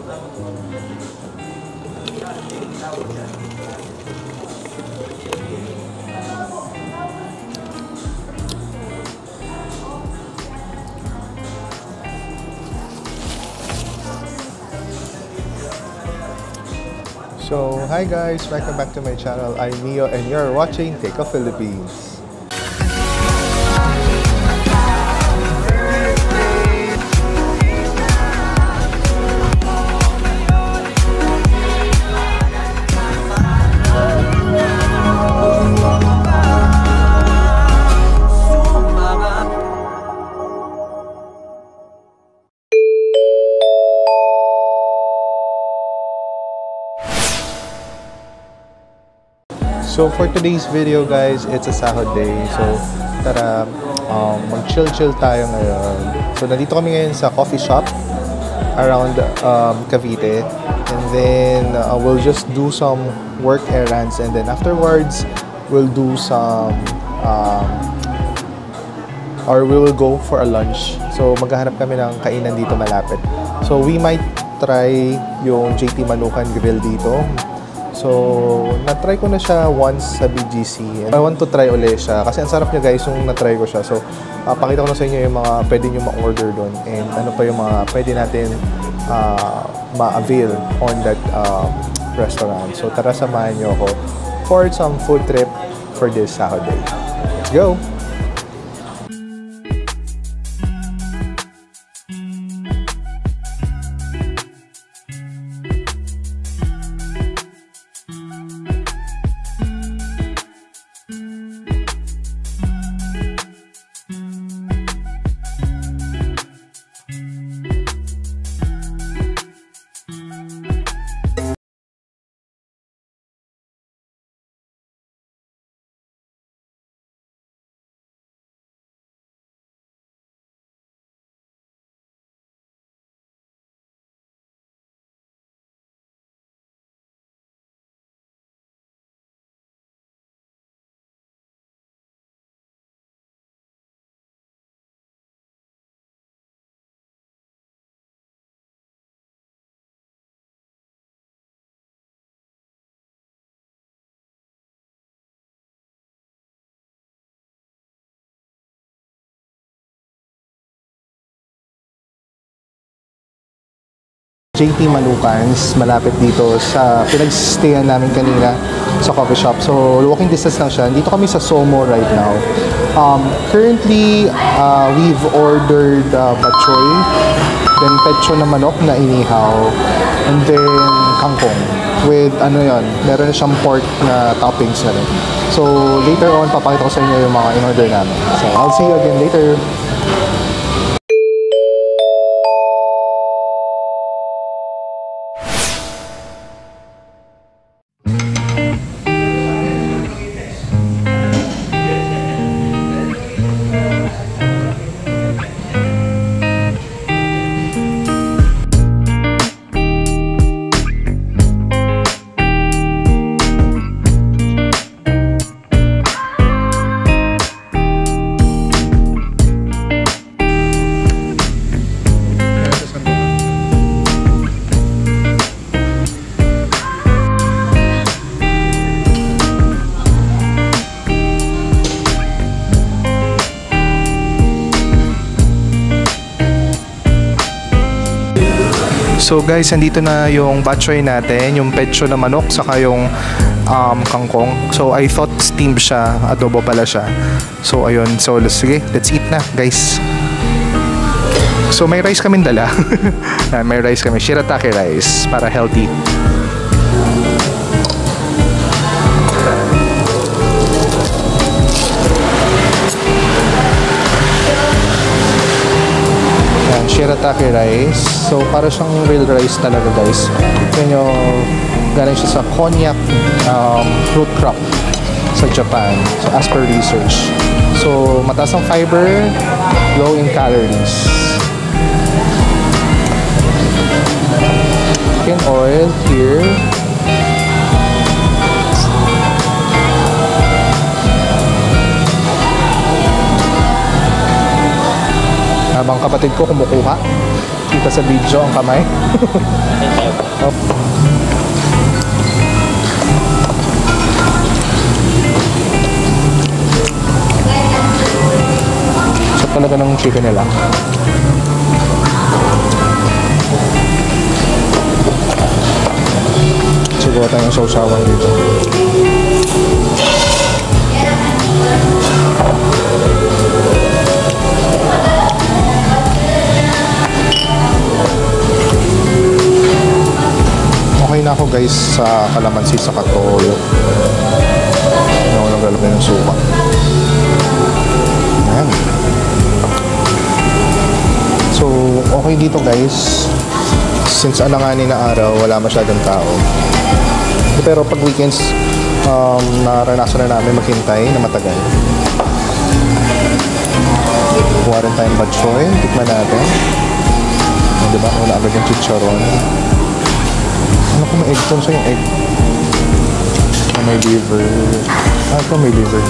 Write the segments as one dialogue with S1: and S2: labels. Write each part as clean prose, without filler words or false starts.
S1: So, hi guys! Welcome back to my channel. I'm Mio and you're watching Take a Philippines. So for today's video guys, it's a sahod day. So tara, mag-chill tayo ngayon. So nandito kami ngayon sa coffee shop around Cavite. And then we'll just do some work errands. And then afterwards, we'll do some or we will go for a lunch. So maghahanap kami ng kainan dito malapit. So we might try yung JT Manukan Grill dito. So, na-try ko na siya once sa BGC. And I want to try ulit siya. Kasi ang sarap niya guys yung na-try ko siya. So, pakita ko na sa inyo yung mga pwede nyo ma-order doon. And ano pa yung mga pwede natin ma-avail on that restaurant. So, tara samahan nyo ako for some food trip for this Saturday. Let's go! JT Manukans, malapit dito sa pinag-stayan namin kanina sa coffee shop. So, walking distance lang siya. Dito kami sa Somo right now. Currently, we've ordered bachoy, then pecho na manok na inihaw, and then kangkong with ano yon, meron na siyang pork na toppings na rin. So, later on, papakita ko sa inyo yung mga in-order namin. So, I'll see you again later. So guys, andito na yung batchoy natin, yung pecho na manok, saka yung kangkong. So I thought steamed siya, adobo pala siya. So ayun, so sige, let's eat na guys. So may rice kaming dala. May rice kami, shirataki rice, para healthy. Shirataki rice. So, para siyang real rice talaga, guys. Yan yung galing siya sa konjac fruit crop sa Japan. So, as per research. So, mataas ang fiber, low in calories. Chicken oil here. Habang kapatid ko kumukuha. makita sa video ang kamay. Oh. Sarap talaga ng chicken nila. Siguro tayong sausawan dito. Okay na ako guys sa kalamansi sa katoyo. Hindi ako naglalagay ng suka. Ayan. So, okay dito guys. Since alanganin na araw, wala masyadong tao. Pero pag weekends, naranasan na namin maghintay na matagal. Kuha rin tayong batchoy. Tikman natin. Diba? Wala agad yung chicharon. Ano kung may egg to? Saan yung egg? May liver. Ito may liver.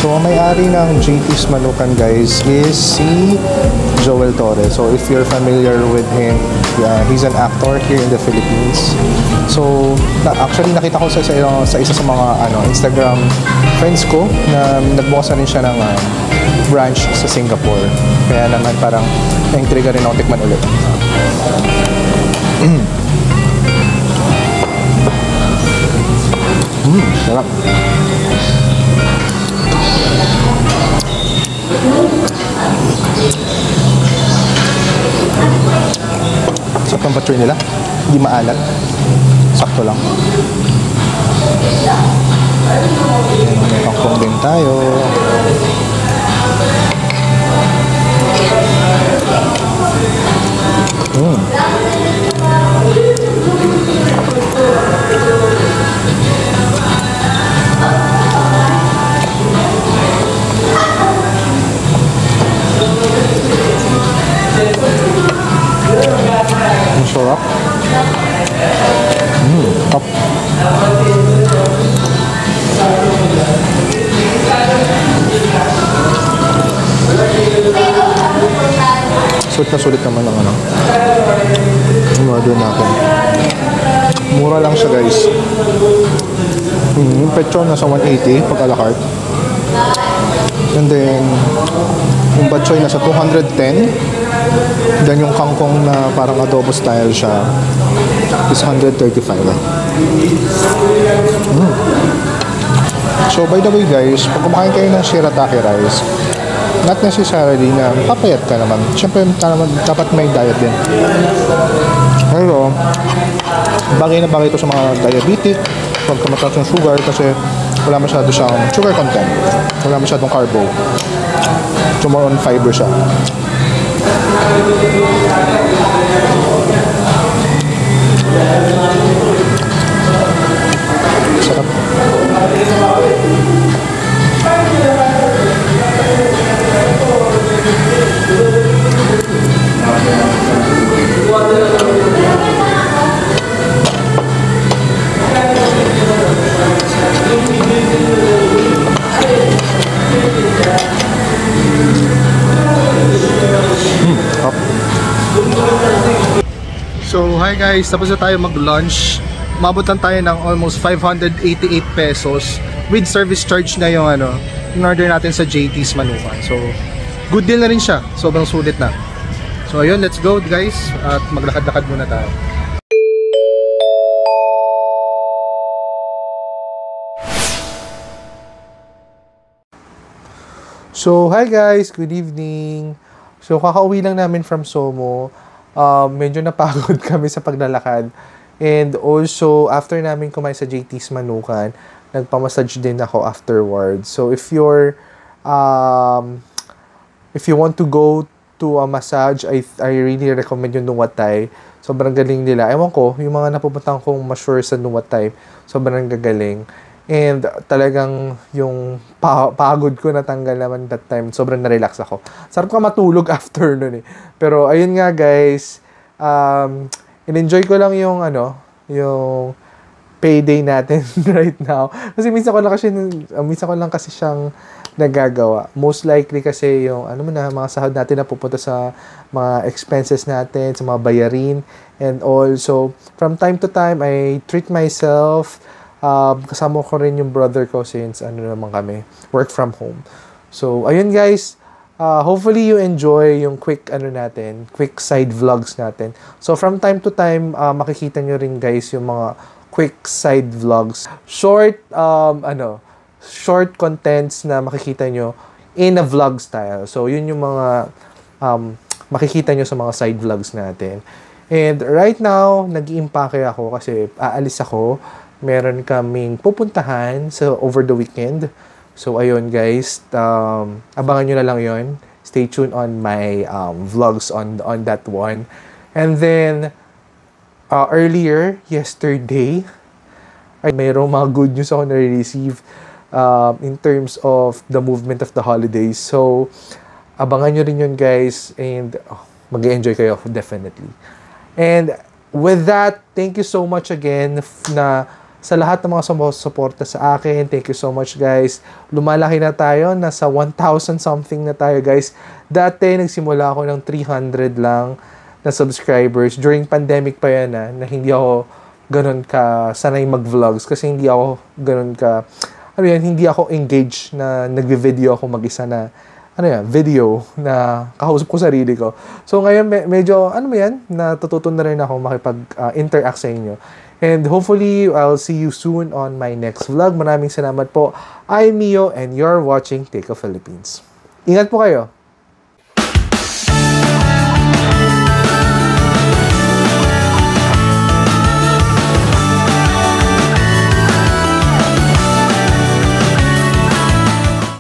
S1: So, ang may-ari ng JT's Manukan guys is si Joel Torres. So, if you're familiar with him, he's an actor here in the Philippines. So, actually nakita ko sa isa sa mga Instagram friends ko na nagbukas na rin siya ng branch sa Singapore. Kaya naman parang na-intriga rin ako tikman ulit. Sarap. Sarap ng batchoy nila. Hindi maalat. Sakto lang. May kangkong din tayo. Ang sarap. Top. Sulit naman ang order natin. Mura lang siya guys. Yung pechon nasa 180 pag a la carte. And then yung batchoy nasa 210. Then yung kangkong na parang adobo style siya is 135. So by the way guys, pag kumakain kayo ng shirataki rice, not necessarily na papayat ka naman. Siyempre dapat may diet din. Pero bagay na bagay ito sa mga diabetic, pagka mataas yung sugar kasi wala masyado siyang sugar content. Wala masyadong carbo. So more on fiber siya. Sarap. So, hi guys, tapos na tayo mag-lunch. Mabot lang tayo ng almost 588 pesos with service charge na yung yung order natin sa JT's Manukan. So, good deal na rin siya. Sobrang sulit na. So, ayun, let's go guys at maglakad-lakad muna tayo. So, hi guys, good evening. So, kakauwi lang namin from Somo. Medyo napagod kami sa paglalakad. And also, after namin kumain sa JT's Manukan, nagpamassage din ako afterwards. So, if you want to go to a massage, I really recommend yung Nuwatay. Sobrang galing nila. Ewan ko, yung mga napupuntahan kong ma-sure sa Nuwatay, sobrang gagaling. And talagang yung pagod ko natanggal naman that time. Sobrang na-relax ako. Sarap ka matulog after nun eh. Pero ayun nga guys, in-enjoy ko lang yung yung payday natin right now. Kasi minsan ko lang kasi siyang nagagawa. Most likely kasi yung ano mo na, mga sahod natin na pupunta sa mga expenses natin, sa mga bayarin, and also from time to time I treat myself. Kasama ko rin yung brother ko since ano naman kami, work from home. So ayun guys, hopefully you enjoy yung quick ano natin, quick side vlogs natin. So from time to time makikita nyo rin guys yung mga quick side vlogs, short contents na makikita nyo in a vlog style. So, yun yung mga makikita nyo sa mga side vlogs natin. And right now, nag-iimpake ako kasi aalis ako. Meron kaming pupuntahan over the weekend. So, ayun guys, abangan nyo na lang yun. Stay tuned on my vlogs on that one. And then, yesterday, ay mayroong mga good news ako na-receive in terms of the movement of the holidays. So, abangan nyo rin yun guys and mag-enjoy kayo definitely. And with that, thank you so much again na sa lahat ng mga sumusuporta sa akin. Thank you so much guys. Lumalaki na tayo, nasa 1,000 something na tayo guys. Dati nagsimula ako ng 300 lang na subscribers. During pandemic pa yan na hindi ako ganun ka sanay mag-vlogs kasi hindi ako ganun ka hindi ako engaged na nagvi-video ako mag-isa na video na kausap ko sarili ko. So ngayon medyo natututo na rin ako makipag-interact sa inyo. And hopefully I'll see you soon on my next vlog. Maraming salamat po. I'm Mio and you're watching Take a Philippines. Ingat po kayo.